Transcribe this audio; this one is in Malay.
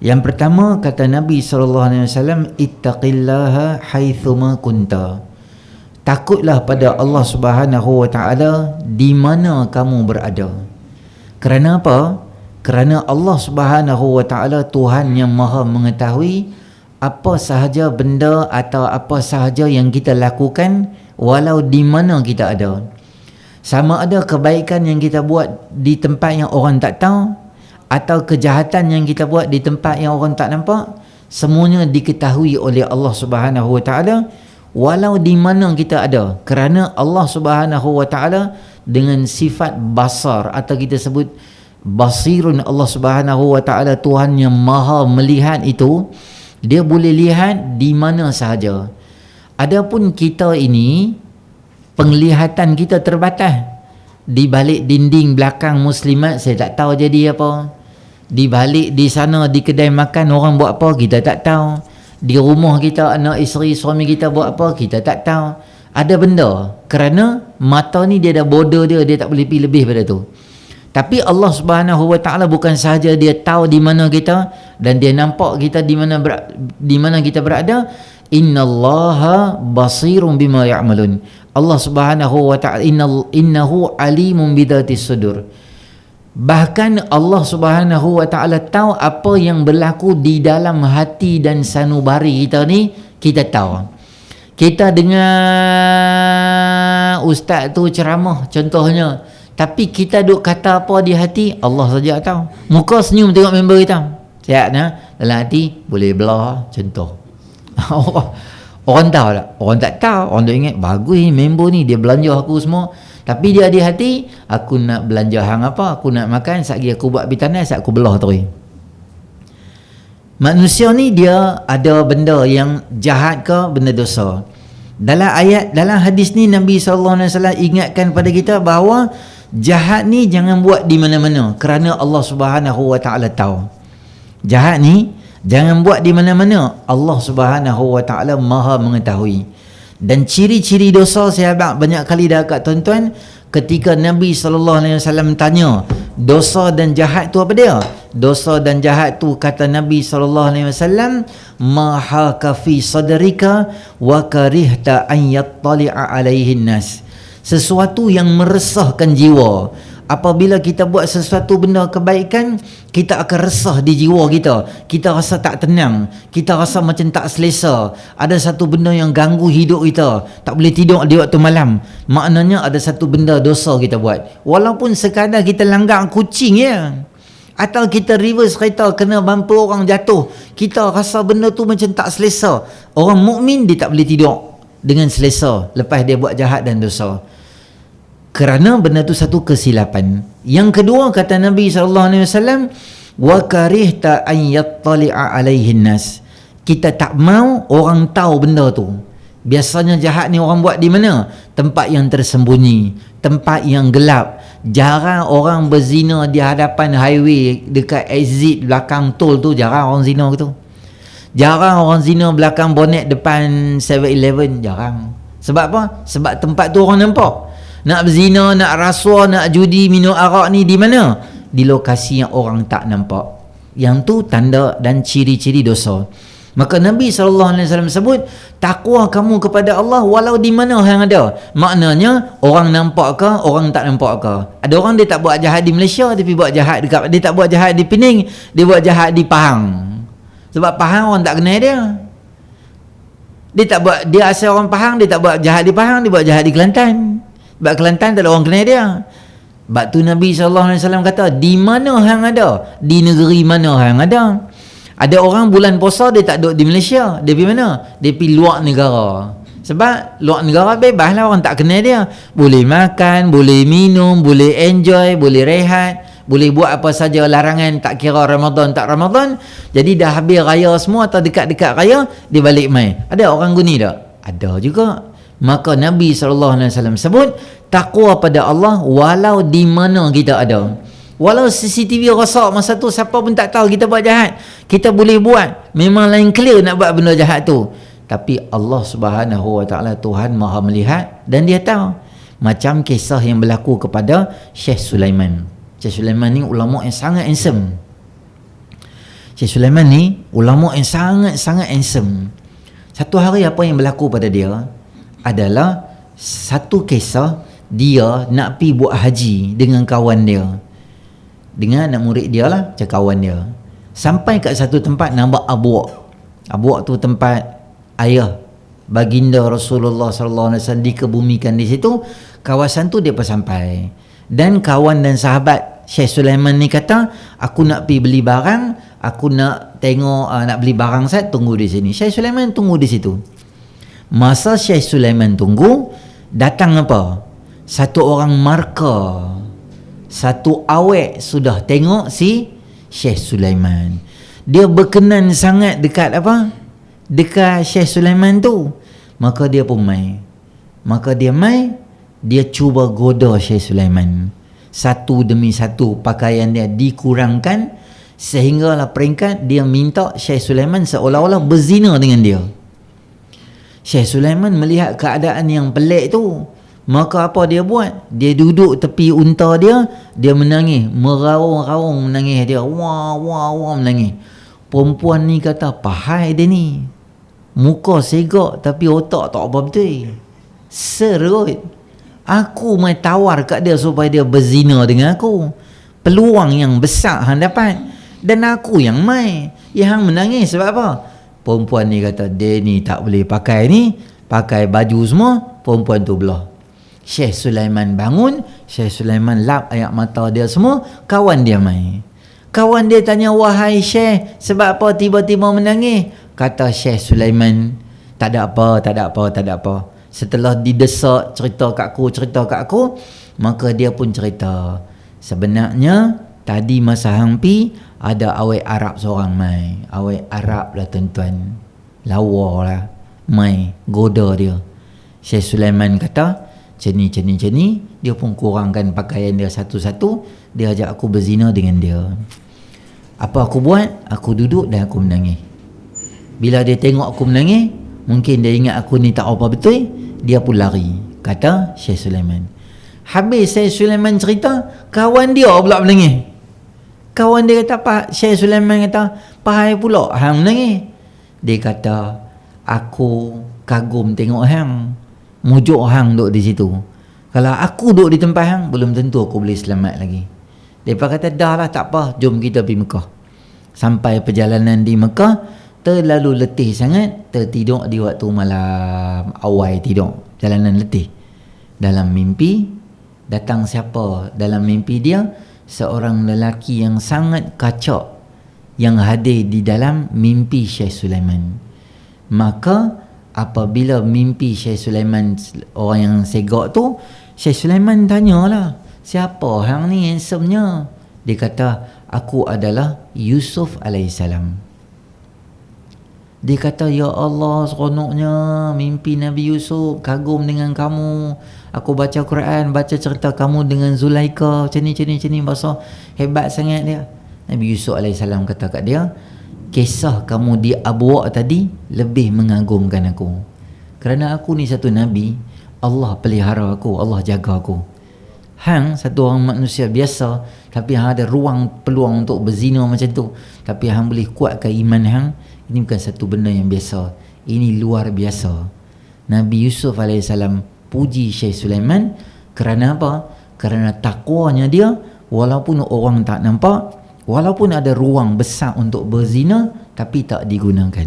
Yang pertama kata Nabi SAW, ittaqillaha haithuma kunta. Takutlah pada Allah Subhanahu wa taala di mana kamu berada. Kerana apa? Kerana Allah Subhanahu wa taala Tuhan yang Maha mengetahui apa sahaja benda atau apa sahaja yang kita lakukan walau di mana kita ada. Sama ada kebaikan yang kita buat di tempat yang orang tak tahu atau kejahatan yang kita buat di tempat yang orang tak nampak, semuanya diketahui oleh Allah Subhanahu wa taala walau di mana kita ada. Kerana Allah Subhanahu wa taala dengan sifat basar atau kita sebut basirun, Allah Subhanahu wa taala Tuhan yang Maha melihat itu, dia boleh lihat di mana sahaja. Adapun kita ini penglihatan kita terbatas. Di balik dinding belakang muslimat saya tak tahu jadi apa. Di balik di sana di kedai makan orang buat apa kita tak tahu. Di rumah kita anak isteri suami kita buat apa kita tak tahu. Ada benda kerana mata ni dia ada border dia tak boleh pergi lebih pada tu. Tapi Allah Subhanahu wa taala bukan sahaja dia tahu di mana kita dan dia nampak kita di mana kita berada. Innallaha basirun bima ya'malun. Allah Subhanahu wa taala innahu alimun bidzatis sudur. Bahkan Allah Subhanahu wa taala tahu apa yang berlaku di dalam hati dan sanubari kita ni, kita tahu. Kita dengar ustaz tu ceramah contohnya, tapi kita duk kata apa di hati, Allah saja tahu. Muka senyum tengok member kita. Sihat nah, dalam hati boleh belah contoh. Orang tahu tak? Orang tak tahu. Orang tu ingat bagus ni member ni, dia belanja aku semua. Tapi dia di hati, aku nak belanja hang apa, aku nak makan, satgi aku buat bitanai, sat aku belah terus. Manusia ni dia ada benda yang jahat ke benda dosa. Dalam ayat, dalam hadis ni Nabi SAW ingatkan pada kita bahawa jahat ni jangan buat di mana-mana kerana Allah Subhanahu wa taala tahu. Jahat ni jangan buat di mana-mana, Allah Subhanahu wa taala Maha mengetahui. Dan ciri-ciri dosa sahabat banyak kali dah kat tuan-tuan, ketika Nabi SAW tanya dosa dan jahat tu apa dia? Dosa dan jahat tu kata Nabi SAW, ma haka fi sadrika wa karihta an yattali'a alaihin nas. Sesuatu yang meresahkan jiwa. Apabila kita buat sesuatu benda kebaikan, kita akan resah di jiwa kita. Kita rasa tak tenang. Kita rasa macam tak selesa. Ada satu benda yang ganggu hidup kita. Tak boleh tidur di waktu malam. Maknanya ada satu benda dosa kita buat. Walaupun sekadar kita langgar kucing ya. Atau kita reverse kereta kena bumper orang jatuh. Kita rasa benda tu macam tak selesa. Orang mukmin dia tak boleh tidur dengan selesa lepas dia buat jahat dan dosa. Kerana benda tu satu kesilapan. Yang kedua kata Nabi SAW, wa karihta an yattali'a alaihin nas. Kita tak mau orang tahu benda tu. Biasanya jahat ni orang buat di mana? Tempat yang tersembunyi, tempat yang gelap. Jarang orang berzina di hadapan highway dekat exit belakang tol tu, jarang orang zina gitu. Jarang orang zina belakang bonet depan 7-Eleven, jarang. Sebab apa? Sebab tempat tu orang nampak. Nak berzina, nak rasuah, nak judi, minum arak ni di mana? Di lokasi yang orang tak nampak. Yang tu tanda dan ciri-ciri dosa. Maka Nabi SAW sebut, takwa kamu kepada Allah walau di mana yang ada. Maknanya orang nampak ke, orang tak nampak ke. Ada orang dia tak buat jahat di Malaysia tapi buat jahat dekat, dia tak buat jahat di Pening, dia buat jahat di Pahang. Sebab Pahang orang tak kenal dia. Dia tak buat, dia asal orang Pahang, dia tak buat jahat di Pahang, dia buat jahat di Kelantan. Sebab Kelantan tak ada orang kenal dia. Sebab tu Nabi SAW kata, di mana hang ada? Di negeri mana hang ada? Ada orang bulan puasa dia tak duduk di Malaysia. Dia pergi mana? Dia pergi luar negara. Sebab luar negara bebas lah, orang tak kenal dia. Boleh makan, boleh minum, boleh enjoy, boleh rehat, boleh buat apa saja larangan, tak kira Ramadan tak Ramadan. Jadi dah habis raya semua atau dekat-dekat raya, dia balik mai. Ada orang guni tak? Ada juga. Maka Nabi SAW sebut, takwa pada Allah walau di mana kita ada. Walau CCTV rosak masa tu, siapa pun tak tahu kita buat jahat, kita boleh buat. Memang lain clear nak buat benda jahat tu. Tapi Allah Subhanahu wa taala Tuhan Maha melihat dan dia tahu. Macam kisah yang berlaku kepada Syekh Sulaiman. Syekh Sulaiman ni ulama yang sangat handsome. Syekh Sulaiman ni ulama yang sangat-sangat handsome. Satu hari apa yang berlaku pada dia adalah satu kisah dia nak pi buat haji dengan kawan dia, dengan anak murid dia lah, macam kawan dia. Sampai kat satu tempat nampak Abwa. Abwa tu tempat ayah baginda Rasulullah sallallahu alaihi wasallam dikebumikan di situ. Kawasan tu dia sampai. Dan kawan dan sahabat Syekh Sulaiman ni kata, aku nak pi beli barang, aku nak tengok nak beli barang, saya tunggu di sini. Syekh Sulaiman tunggu di situ. Masa Syekh Sulaiman tunggu, datang apa? Satu orang marka, satu awek sudah tengok si Syekh Sulaiman. Dia berkenan sangat dekat apa? Dekat Syekh Sulaiman tu. Maka dia pun mai. Dia cuba goda Syekh Sulaiman. Satu demi satu pakaian dia dikurangkan, sehinggalah peringkat dia minta Syekh Sulaiman seolah-olah berzina dengan dia. Syekh Sulaiman melihat keadaan yang pelik tu, maka apa dia buat? Dia duduk tepi unta dia, dia menangis, meraung-raung menangis dia, wah menangis. Perempuan ni kata, pahai dia ni, muka segak tapi otak tak apa betul. Serut. Aku mai tawar kat dia supaya dia berzina dengan aku. Peluang yang besar hang dapat. Dan aku yang mai. Yang hang menangis sebab apa? Perempuan ni kata, dia ni tak boleh pakai ni. Pakai baju semua. Perempuan tu belah. Syekh Sulaiman bangun. Syekh Sulaiman lap air mata dia semua. Kawan dia mai. Kawan dia tanya, wahai Syekh, sebab apa tiba-tiba menangis? Kata Syekh Sulaiman, tak ada apa. Setelah didesak cerita kat aku, maka dia pun cerita, sebenarnya tadi masa hang pi ada awek Arab seorang mai. Awek Arab lah tuan-tuan, lawa lah, mai goda dia. Syekh Sulaiman kata, ceni, dia pun kurangkan pakaian dia satu-satu. Dia ajak aku berzina dengan dia. Apa aku buat? Aku duduk dan aku menangis. Bila dia tengok aku menangis, mungkin dia ingat aku ni tak apa betul, dia pun lari, kata Syekh Sulaiman. Habis Syekh Sulaiman cerita, kawan dia pula menangis. Kawan dia kata, Syekh Sulaiman kata, pahai pula hang menangis. Dia kata, aku kagum tengok hang, mujuk hang duduk di situ. Kalau aku duduk di tempat hang, belum tentu aku boleh selamat lagi. Dia kata, dah lah, tak apa, jom kita pergi Mekah. Sampai perjalanan di Mekah, terlalu letih sangat, tertidur di waktu malam, awal tidur, jalanan letih. Dalam mimpi, datang siapa? Dalam mimpi dia, seorang lelaki yang sangat kacak yang hadir di dalam mimpi Syekh Sulaiman. Maka apabila mimpi Syekh Sulaiman, orang yang segak tu, Syekh Sulaiman tanyalah, siapa hang ni handsome-nya? Dia kata, aku adalah Yusuf alaihissalam. Dia kata, ya Allah, seronoknya mimpi Nabi Yusuf, kagum dengan kamu. Aku baca Quran, baca cerita kamu dengan Zulaika, macam ni, bahasa hebat sangat dia. Nabi Yusuf alaihissalam kata kat dia, kisah kamu di Abwa tadi lebih mengagumkan aku. Kerana aku ni satu Nabi, Allah pelihara aku, Allah jaga aku. Hang satu orang manusia biasa, tapi hang ada ruang peluang untuk berzina macam tu, tapi hang boleh kuatkan iman hang. Ini bukan satu benda yang biasa, ini luar biasa. Nabi Yusuf alaihissalam puji Syekh Sulaiman kerana apa? Kerana takwanya dia, walaupun orang tak nampak, walaupun ada ruang besar untuk berzina, tapi tak digunakan.